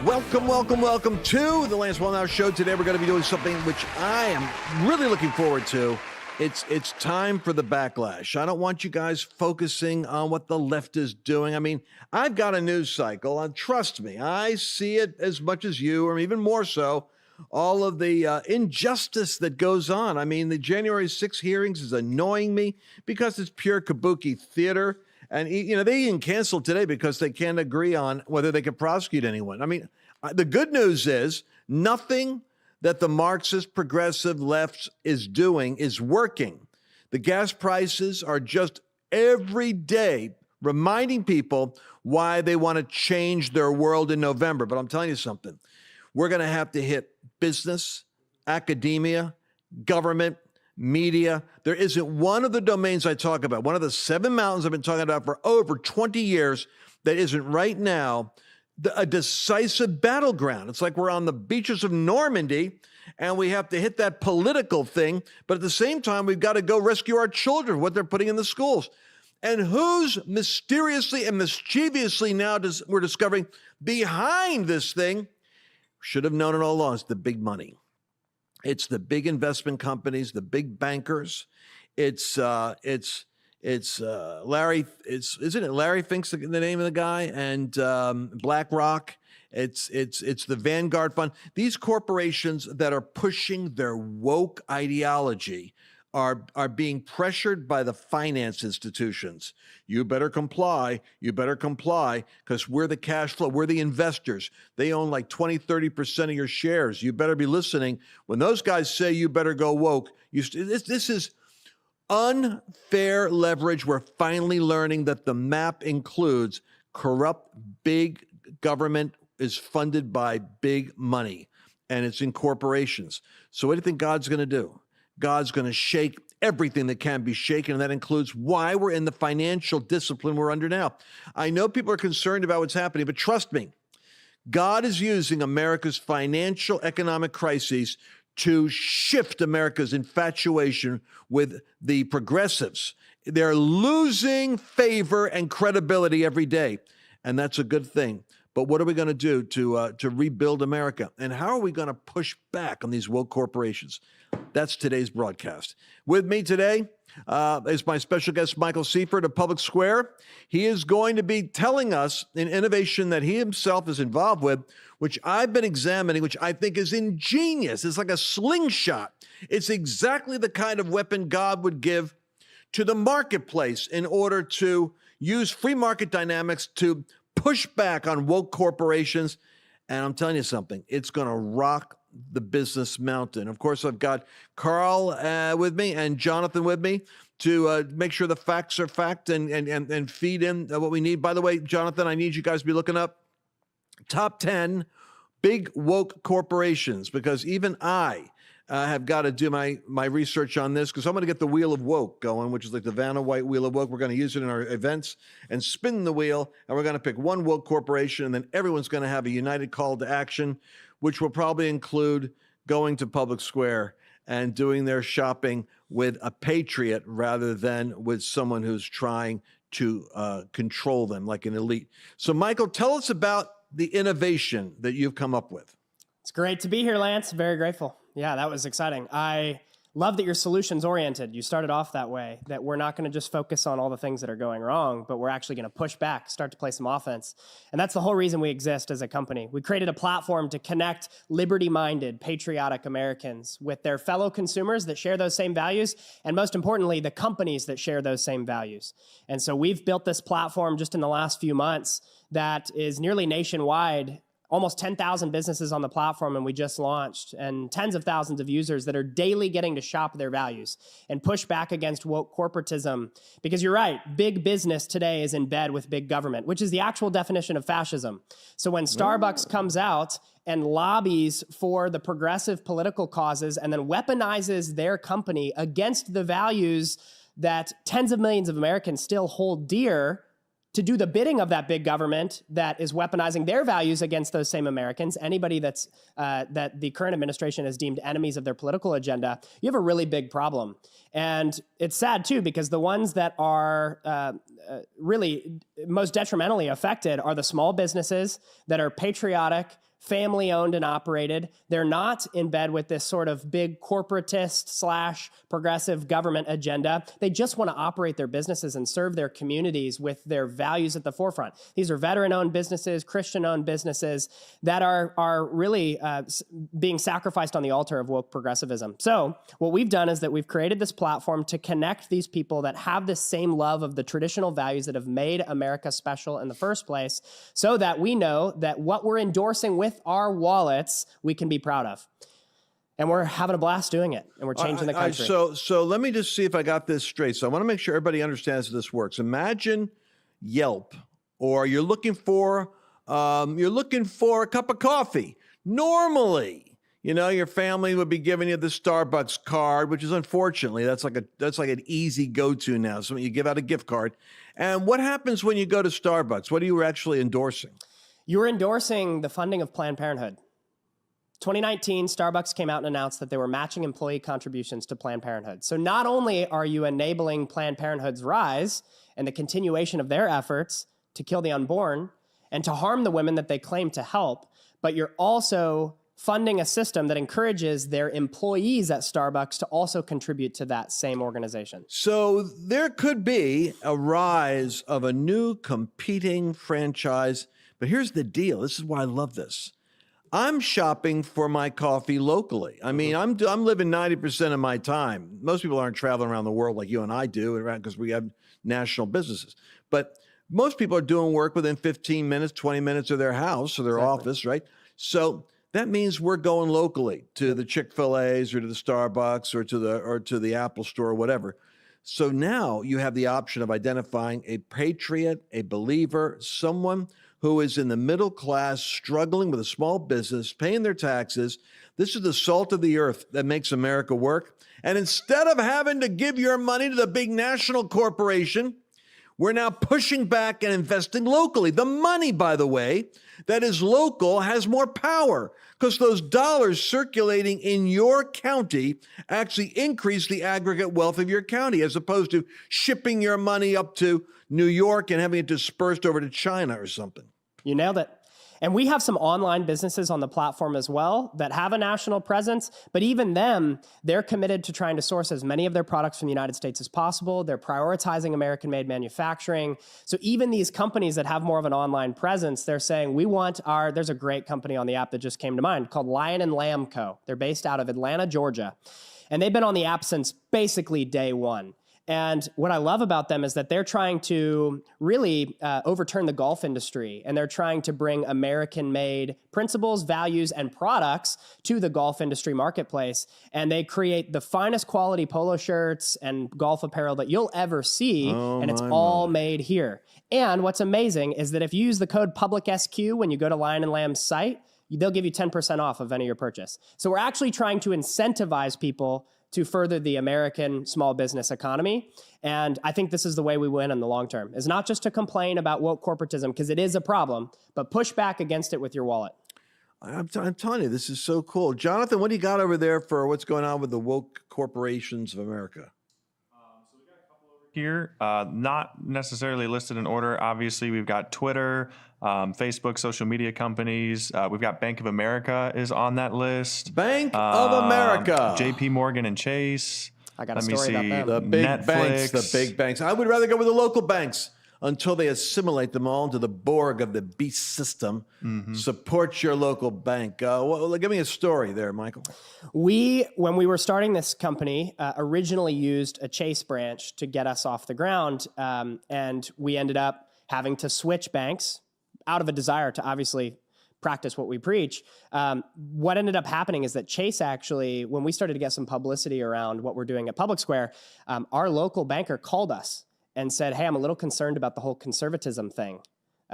Welcome to the Lance Wallnau Show. Today we're going to be doing something which I am really looking forward to. It's time for the backlash. I don't want you guys focusing on what the left is doing. I mean, I've got a news cycle, and trust me, I see it as much as you, or even more so, all of the injustice that goes on. I mean, the January 6th hearings is annoying me because it's pure kabuki theater. And, you know, they even canceled today because they can't agree on whether they can prosecute anyone. I mean, the good news is nothing that the Marxist progressive left is doing is working. The gas prices are just every day reminding people why they want to change their world in November. But I'm telling you something, we're going to have to hit business, academia, government, media. There isn't one of the domains I talk about, one of the 7 mountains I've been talking about for over 20 years, that isn't right now a decisive battleground. It's like we're on the beaches of Normandy and we have to hit that political thing, but at the same time, we've got to go rescue our children, what they're putting in the schools. And who's mysteriously and mischievously now we're discovering behind this thing? Should have known it all along. It's the big money. It's the big investment companies, the big bankers. It's Larry. Isn't it Larry Fink's the name of the guy? And BlackRock. It's the Vanguard fund. These corporations that are pushing their woke ideology are being pressured by the finance institutions. You better comply, because we're the cash flow, we're the investors. They own like 20, 30% of your shares. You better be listening. When those guys say you better go woke, this is unfair leverage. We're finally learning that the map includes corrupt big government is funded by big money, and it's in corporations. So what do you think God's going to do? God's going to shake everything that can be shaken, and that includes why we're in the financial discipline we're under now. I know people are concerned about what's happening, but trust me, God is using America's financial economic crises to shift America's infatuation with the progressives. They're losing favor and credibility every day, and that's a good thing. But what are we going to do to rebuild America? And how are we going to push back on these woke corporations? That's today's broadcast. With me today is my special guest, Michael Siefert of Public Square. He is going to be telling us an innovation that he himself is involved with, which I've been examining, which I think is ingenious. It's like a slingshot. It's exactly the kind of weapon God would give to the marketplace in order to use free market dynamics to push back on woke corporations. And I'm telling you something, it's going to rock the business mountain. Of course, I've got Carl with me and Jonathan with me to make sure the facts are fact and feed in what we need. By the way, Jonathan, I need you guys to be looking up top 10 big woke corporations, because even I have got to do my research on this, because I'm going to get the wheel of woke going, which is like the Vanna White wheel of woke. We're going to use it in our events and spin the wheel, and we're going to pick one woke corporation, and then everyone's going to have a united call to action, which will probably include going to Public Square and doing their shopping with a patriot rather than with someone who's trying to control them like an elite. So, Michael, tell us about the innovation that you've come up with. It's great to be here, Lance. Very grateful. Yeah, that was exciting. I love that you're solutions oriented. You started off that way, that we're not going to just focus on all the things that are going wrong, but we're actually going to push back, start to play some offense. And that's the whole reason we exist as a company. We created a platform to connect liberty-minded, patriotic Americans with their fellow consumers that share those same values, and most importantly, the companies that share those same values. And so we've built this platform just in the last few months that is nearly nationwide. Almost 10,000 businesses on the platform, and we just launched, and tens of thousands of users that are daily getting to shop their values and push back against woke corporatism. Because you're right, big business today is in bed with big government, which is the actual definition of fascism. So when Starbucks comes out and lobbies for the progressive political causes and then weaponizes their company against the values that tens of millions of Americans still hold dear, to do the bidding of that big government that is weaponizing their values against those same Americans, anybody that's that the current administration has deemed enemies of their political agenda, you have a really big problem. And it's sad too, because the ones that are really most detrimentally affected are the small businesses that are patriotic, family owned and operated. They're not in bed with this sort of big corporatist / progressive government agenda. They just want to operate their businesses and serve their communities with their values at the forefront. These are veteran owned businesses, Christian owned businesses that are really being sacrificed on the altar of woke progressivism. So what we've done is that we've created this platform to connect these people that have this same love of the traditional values that have made America special in the first place, so that we know that what we're endorsing with our wallets, we can be proud of. And we're having a blast doing it, and we're changing the country. So let me just see if I got this straight. So I want to make sure everybody understands how this works. Imagine Yelp, or you're looking for a cup of coffee. Normally, your family would be giving you the Starbucks card, which is unfortunately that's like an easy go-to now. So you give out a gift card. And what happens when you go to Starbucks? What are you actually endorsing? You're endorsing the funding of Planned Parenthood. 2019, Starbucks came out and announced that they were matching employee contributions to Planned Parenthood. So not only are you enabling Planned Parenthood's rise and the continuation of their efforts to kill the unborn and to harm the women that they claim to help, but you're also funding a system that encourages their employees at Starbucks to also contribute to that same organization. So there could be a rise of a new competing franchise. But here's the deal. This is why I love this. I'm shopping for my coffee locally. I mean, I'm living 90% of my time. Most people aren't traveling around the world like you and I do, because we have national businesses. But most people are doing work within 15 minutes, 20 minutes of their house or their office, right? So that means we're going locally to the Chick-fil-A's or to the Starbucks or to the Apple Store or whatever. So now you have the option of identifying a patriot, a believer, someone who is in the middle class, struggling with a small business, paying their taxes. This is the salt of the earth that makes America work. And instead of having to give your money to the big national corporation, we're now pushing back and investing locally. The money, by the way, that is local has more power, because those dollars circulating in your county actually increase the aggregate wealth of your county, as opposed to shipping your money up to New York and having it dispersed over to China or something. You nailed it. And we have some online businesses on the platform as well that have a national presence, but even them, they're committed to trying to source as many of their products from the United States as possible. They're prioritizing American-made manufacturing. So even these companies that have more of an online presence, they're saying, there's a great company on the app that just came to mind called Lion and Lamb Co. They're based out of Atlanta, Georgia. And they've been on the app since basically day one. And what I love about them is that they're trying to really overturn the golf industry, and they're trying to bring American-made principles, values, and products to the golf industry marketplace. And they create the finest quality polo shirts and golf apparel that you'll ever see, and it's all made here. And what's amazing is that if you use the code PUBLICSQ when you go to Lion and Lamb's site, they'll give you 10% off of any of your purchase. So we're actually trying to incentivize people to further the American small business economy. And I think this is the way we win in the long term, is not just to complain about woke corporatism, because it is a problem, but push back against it with your wallet. I'm telling you, this is so cool. Jonathan, what do you got over there for what's going on with the woke corporations of America? So we got a couple over here, not necessarily listed in order. Obviously, we've got Twitter, Facebook, social media companies. We've got Bank of America is on that list. Bank of America. JP Morgan and Chase. I got a story about them. The big Netflix. banks, the big banks. I would rather go with the local banks until they assimilate them all into the Borg of the beast system. Support your local bank. Give me a story there, Michael. When we were starting this company, originally used a Chase branch to get us off the ground. And we ended up having to switch banks out of a desire to obviously practice what we preach. What ended up happening is that Chase actually, when we started to get some publicity around what we're doing at Public Square, our local banker called us and said, "Hey, I'm a little concerned about the whole conservatism thing.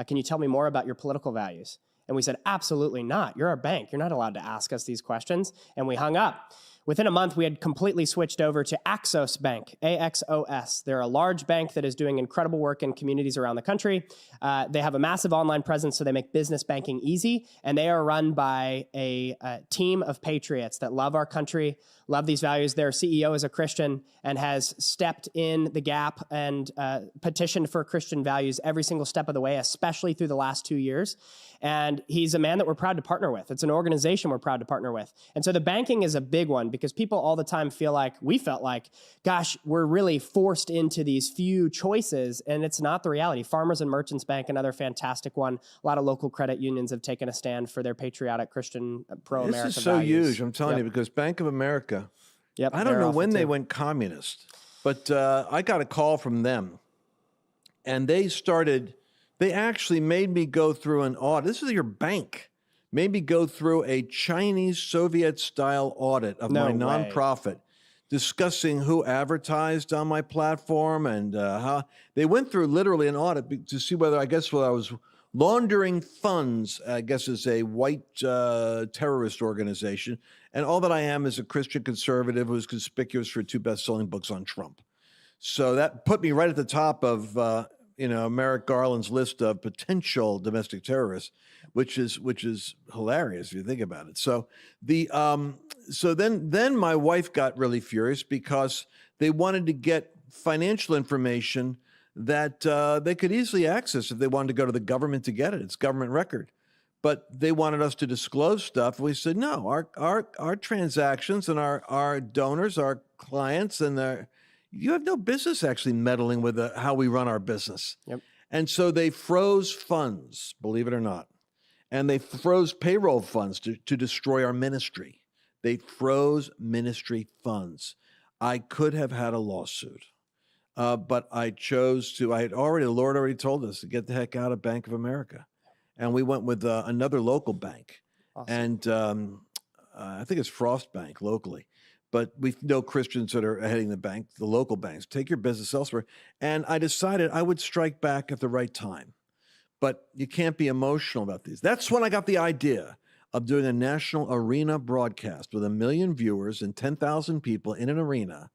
Can you tell me more about your political values?" And we said, "Absolutely not. You're our bank. You're not allowed to ask us these questions." And we hung up. within a month, we had completely switched over to Axos Bank, AXOS. They're a large bank that is doing incredible work in communities around the country. They have a massive online presence, so they make business banking easy. And they are run by a team of patriots that love our country, love these values. Their CEO is a Christian and has stepped in the gap and petitioned for Christian values every single step of the way, especially through the last 2 years. And he's a man that we're proud to partner with. It's an organization we're proud to partner with. And so the banking is a big one because people all the time we felt like, gosh, we're really forced into these few choices. And it's not the reality. Farmers and Merchants Bank, another fantastic one. A lot of local credit unions have taken a stand for their patriotic Christian pro-American This is so values. huge, I'm telling you, because Bank of America, Yep, I don't they're know awful when they too. went communist, but I got a call from them, and they actually made me go through an audit. This is your bank. Made me go through a Chinese Soviet-style audit of my No way. nonprofit, discussing who advertised on my platform and how they went through literally an audit to see whether I was laundering funds, I guess is a white terrorist organization. And all that I am is a Christian conservative who's conspicuous for 2 best-selling books on Trump. So that put me right at the top of, Merrick Garland's list of potential domestic terrorists, which is hilarious if you think about it. So then my wife got really furious because they wanted to get financial information that they could easily access if they wanted to go to the government to get it. It's government record. But they wanted us to disclose stuff. We said, no, our transactions and our donors, our clients, and you have no business actually meddling with how we run our business. Yep. And so they froze funds, believe it or not. And they froze payroll funds to destroy our ministry. They froze ministry funds. I could have had a lawsuit. But I chose to, the Lord already told us to get the heck out of Bank of America. And we went with another local bank. Awesome. And I think it's Frost Bank locally. But we know Christians that are heading the local banks. Take your business elsewhere. And I decided I would strike back at the right time. But you can't be emotional about these. That's when I got the idea of doing a national arena broadcast with 1 million viewers and 10,000 people in an arena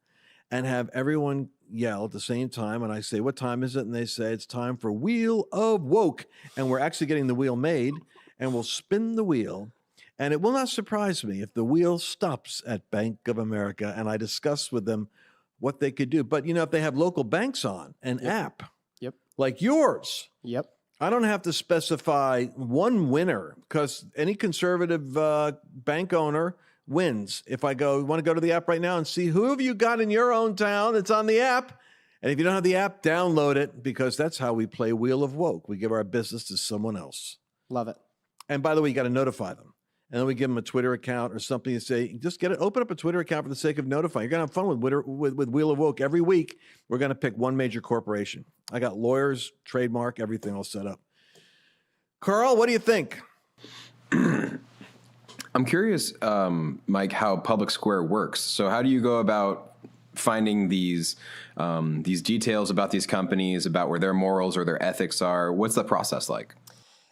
and have everyone yell at the same time. And I say, what time is it? And they say, it's time for Wheel of Woke. And we're actually getting the wheel made, and we'll spin the wheel. And it will not surprise me if the wheel stops at Bank of America and I discuss with them what they could do. But, if they have local banks on, an app like yours, I don't have to specify one winner because any conservative bank owner wins. If I want to go to the app right now and see who have you got in your own town, it's on the app. And if you don't have the app, download it because that's how we play Wheel of Woke. We give our business to someone else. Love it. And by the way, you got to notify them. And then we give them a Twitter account or something and say, just open up a Twitter account for the sake of notifying. You're going to have fun with Wheel of Woke. Every week, we're going to pick one major corporation. I got lawyers, trademark, everything all set up. Carl, what do you think? I'm curious, Mike, how Public Square works. So how do you go about finding these details about these companies, about where their morals or their ethics are? What's the process like?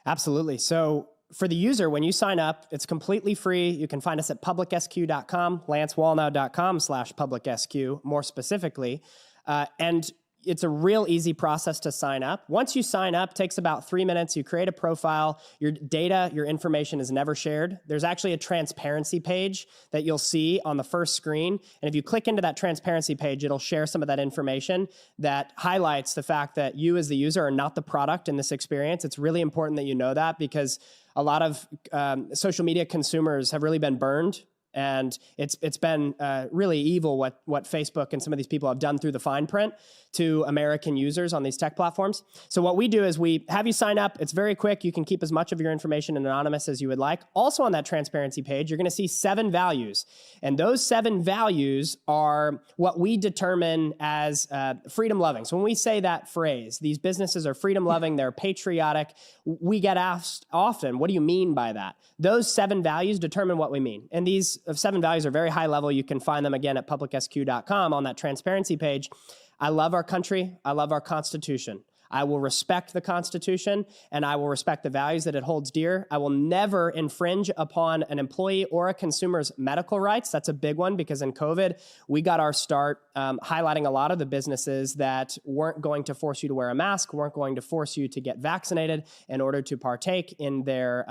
Absolutely. So for the user, when you sign up, it's completely free. You can find us at publicsq.com, lancewallnau.com/publicsq, more specifically. And it's a real easy process to sign up. Once you sign up, it takes about 3 minutes. You create a profile. Your data, your information is never shared. There's actually a transparency page that you'll see on the first screen. And if you click into that transparency page, it'll share some of that information that highlights the fact that you as the user are not the product in this experience. It's really important that you know that because a lot of social media consumers have really been burned. And it's been really evil what Facebook and some of these people have done through the fine print to American users on these tech platforms. So what we do is we have you sign up. It's very quick. You can keep as much of your information anonymous as you would like. Also on that transparency page, you're going to see 7 values. And those 7 values are what we determine as freedom-loving. So when we say that phrase, these businesses are freedom-loving, they're patriotic, we get asked often, what do you mean by that? Those 7 values determine what we mean. And these 7 values are very high level. You can find them again at publicsq.com on that transparency page. I love our country. I love our Constitution. I will respect the Constitution and I will respect the values that it holds dear. I will never infringe upon an employee or a consumer's medical rights. That's a big one because in COVID, we got our start highlighting a lot of the businesses that weren't going to force you to wear a mask, weren't going to force you to get vaccinated in order to partake in their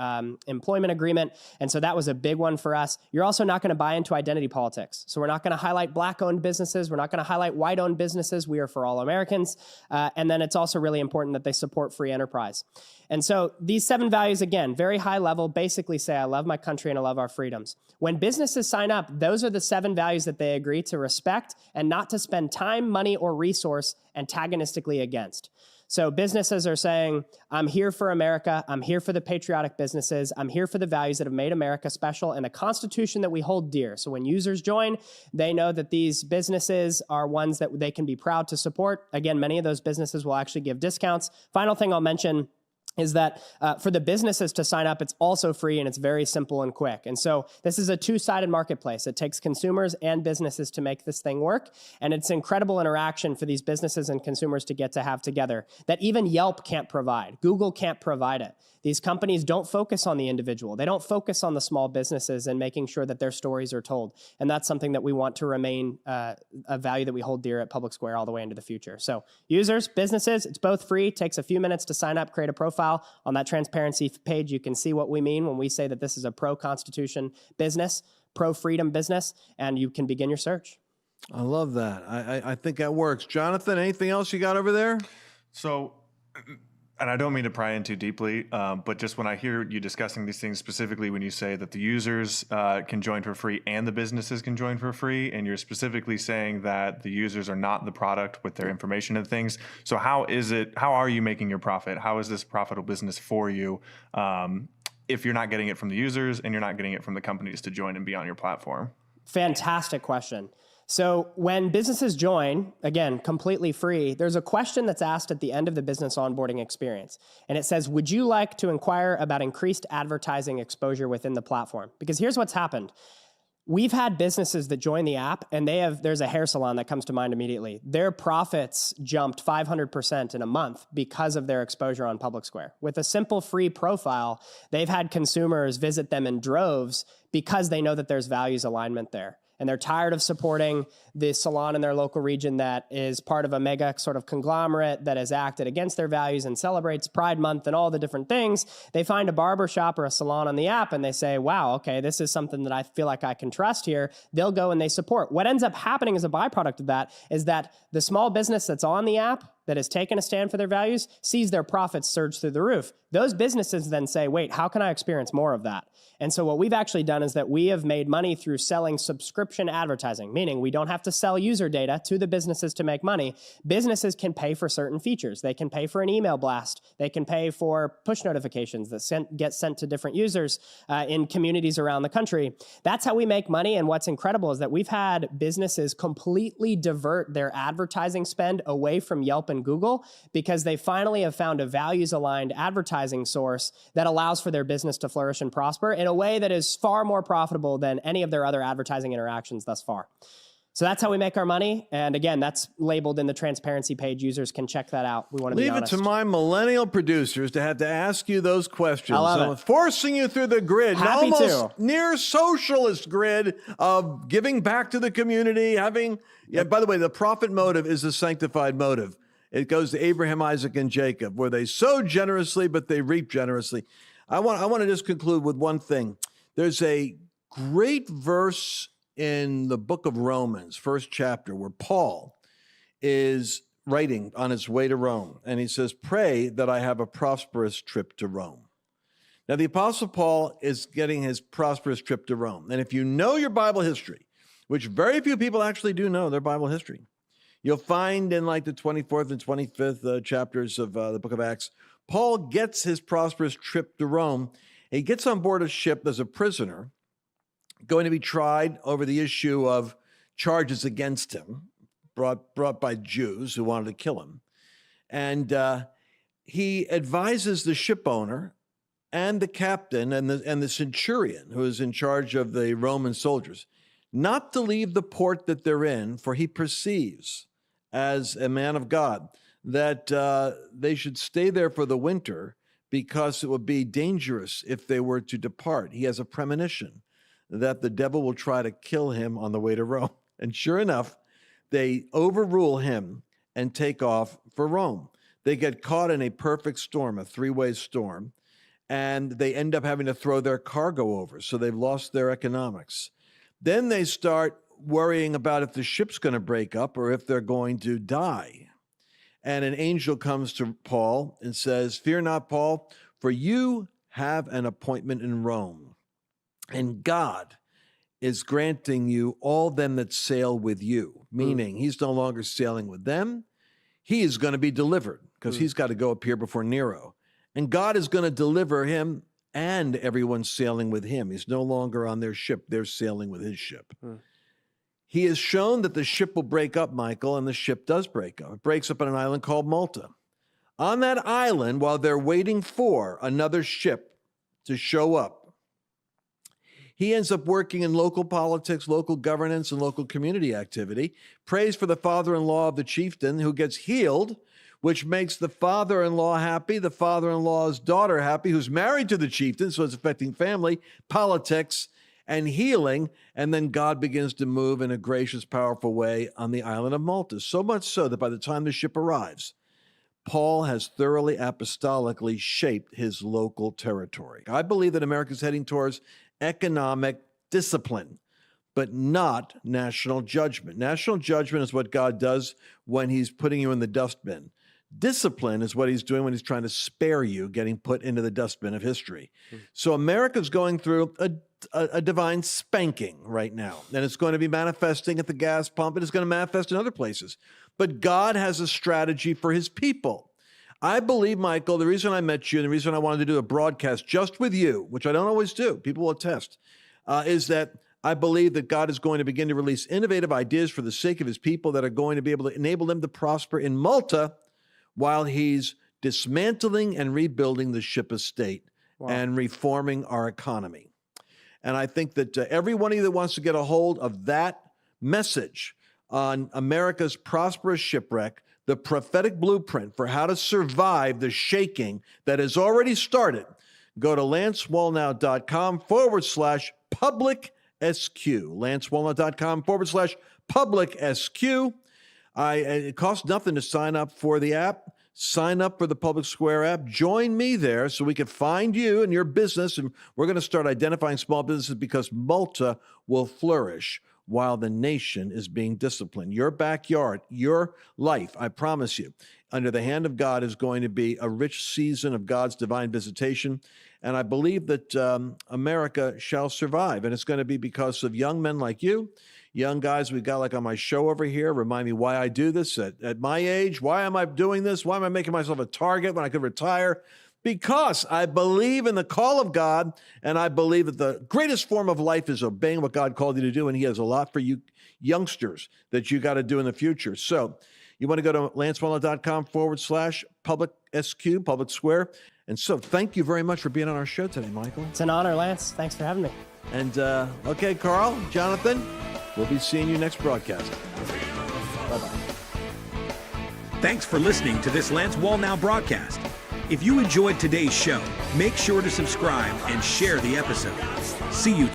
employment agreement. And so that was a big one for us. You're also not going to buy into identity politics. So we're not going to highlight Black-owned businesses. We're not going to highlight white-owned businesses. We are for all Americans. And then it's also really important that they support free enterprise. And so these 7 values, again, very high level, basically say, I love my country and I love our freedoms. When businesses sign up, those are the 7 values that they agree to respect and not to spend time, money, or resource antagonistically against. So businesses are saying, I'm here for America. I'm here for the patriotic businesses. I'm here for the values that have made America special and the Constitution that we hold dear. So when users join, they know that these businesses are ones that they can be proud to support. Again, many of those businesses will actually give discounts. Final thing I'll mention is that for the businesses to sign up, it's also free and it's very simple and quick. And so this is a two-sided marketplace. It takes consumers and businesses to make this thing work. And it's incredible interaction for these businesses and consumers to get to have together that even Yelp can't provide. Google can't provide it. These companies don't focus on the individual. They don't focus on the small businesses and making sure that their stories are told. And that's something that we want to remain a value that we hold dear at Public Square all the way into the future. So users, businesses, it's both free. Takes a few minutes to sign up, create a profile. On that transparency page, you can see what we mean when we say that this is a pro-Constitution business, pro-freedom business, and you can begin your search. I love that. I think that works. Jonathan, anything else you got over there? So, and I don't mean to pry in too deeply, but just when I hear you discussing these things, specifically when you say that the users can join for free and the businesses can join for free, and you're specifically saying that the users are not the product with their information and things. So how are you making your profit? How is this a profitable business for you if you're not getting it from the users and you're not getting it from the companies to join and be on your platform? Fantastic question. So when businesses join, again, completely free, there's a question that's asked at the end of the business onboarding experience. And it says, would you like to inquire about increased advertising exposure within the platform? Because here's what's happened. We've had businesses that join the app and there's a hair salon that comes to mind immediately. Their profits jumped 500% in a month because of their exposure on Public Square. With a simple free profile, they've had consumers visit them in droves because they know that there's values alignment there. And they're tired of supporting the salon in their local region that is part of a mega sort of conglomerate that has acted against their values and celebrates Pride Month and all the different things. They find a barber shop or a salon on the app and they say, wow, okay, this is something that I feel like I can trust here. They'll go and they support. What ends up happening as a byproduct of that is that the small business that's on the app that has taken a stand for their values sees their profits surge through the roof. Those businesses then say, wait, how can I experience more of that? And so what we've actually done is that we have made money through selling subscription advertising, meaning we don't have to sell user data to the businesses to make money. Businesses can pay for certain features. They can pay for an email blast. They can pay for push notifications that get sent to different users in communities around the country. That's how we make money. And what's incredible is that we've had businesses completely divert their advertising spend away from Yelp and Google because they finally have found a values-aligned advertising source that allows for their business to flourish and prosper in a way that is far more profitable than any of their other advertising interactions thus far. So that's how we make our money. And again, that's labeled in the transparency page. Users can check that out. We want to be honest. Leave it to my millennial producers to have to ask you those questions. I love it. Forcing you through the grid, Happy almost to. near socialist grid of giving back to the community, by the way, the profit motive is the sanctified motive. It goes to Abraham, Isaac, and Jacob, where they sow generously, but they reap generously. I want to just conclude with one thing. There's a great verse in the book of Romans, first chapter, where Paul is writing on his way to Rome. And he says, pray that I have a prosperous trip to Rome. Now, the Apostle Paul is getting his prosperous trip to Rome. And if you know your Bible history, which very few people actually do know their Bible history, you'll find in like the 24th and 25th chapters of the book of Acts, Paul gets his prosperous trip to Rome. He gets on board a ship as a prisoner, going to be tried over the issue of charges against him, brought by Jews who wanted to kill him. And he advises the ship owner and the captain and the centurion who is in charge of the Roman soldiers not to leave the port that they're in, for he perceives, as a man of God, that they should stay there for the winter because it would be dangerous if they were to depart. He has a premonition that the devil will try to kill him on the way to Rome. And sure enough, they overrule him and take off for Rome. They get caught in a perfect storm, a three-way storm, and they end up having to throw their cargo over, so they've lost their economics. Then they start worrying about if the ship's going to break up or if they're going to die. And an angel comes to Paul and says, "Fear not, Paul, for you have an appointment in Rome, and God is granting you all them that sail with you," meaning he's no longer sailing with them. He is going to be delivered because he's got to go appear before Nero. And God is going to deliver him and everyone sailing with him. He's no longer on their ship. They're sailing with his ship. He has shown that the ship will break up, Michael, and the ship does break up. It breaks up on an island called Malta. On that island, while they're waiting for another ship to show up, he ends up working in local politics, local governance, and local community activity, prays for the father-in-law of the chieftain who gets healed, which makes the father-in-law happy, the father-in-law's daughter happy, who's married to the chieftain, so it's affecting family, politics, and healing. And then God begins to move in a gracious, powerful way on the island of Malta. So much so that by the time the ship arrives, Paul has thoroughly apostolically shaped his local territory. I believe that America is heading towards economic discipline, but not national judgment. National judgment is what God does when he's putting you in the dustbin. Discipline is what he's doing when he's trying to spare you getting put into the dustbin of history. So America's going through a divine spanking right now, and it's going to be manifesting at the gas pump, and it's going to manifest in other places. But God has a strategy for his people. I believe, Michael, the reason I met you and the reason I wanted to do a broadcast just with you, which I don't always do, people will attest, is that I believe that God is going to begin to release innovative ideas for the sake of his people that are going to be able to enable them to prosper in Malta while he's dismantling and rebuilding the ship of state and reforming our economy. And I think that every one of you that wants to get a hold of that message on America's prosperous shipwreck, the prophetic blueprint for how to survive the shaking that has already started, go to lancewallnau.com/public SQ. lancewallnau.com/public SQ. It costs nothing to sign up for the app. Sign up for the Public Square app. Join me there so we can find you and your business. And we're going to start identifying small businesses because Malta will flourish while the nation is being disciplined. Your backyard, your life, I promise you, under the hand of God is going to be a rich season of God's divine visitation. And I believe that America shall survive. And it's going to be because of young men like you, young guys we've got like on my show over here, remind me why I do this at my age. Why am I doing this? Why am I making myself a target when I could retire? Because I believe in the call of God, and I believe that the greatest form of life is obeying what God called you to do, and he has a lot for you youngsters that you got to do in the future. So you want to go to lancewallnau.com/public SQ, Public Square. And so thank you very much for being on our show today, Michael. It's an honor, Lance. Thanks for having me. And okay, Carl, Jonathan, we'll be seeing you next broadcast. Bye-bye. Thanks for listening to this Lance Wallnau broadcast. If you enjoyed today's show, make sure to subscribe and share the episode. See you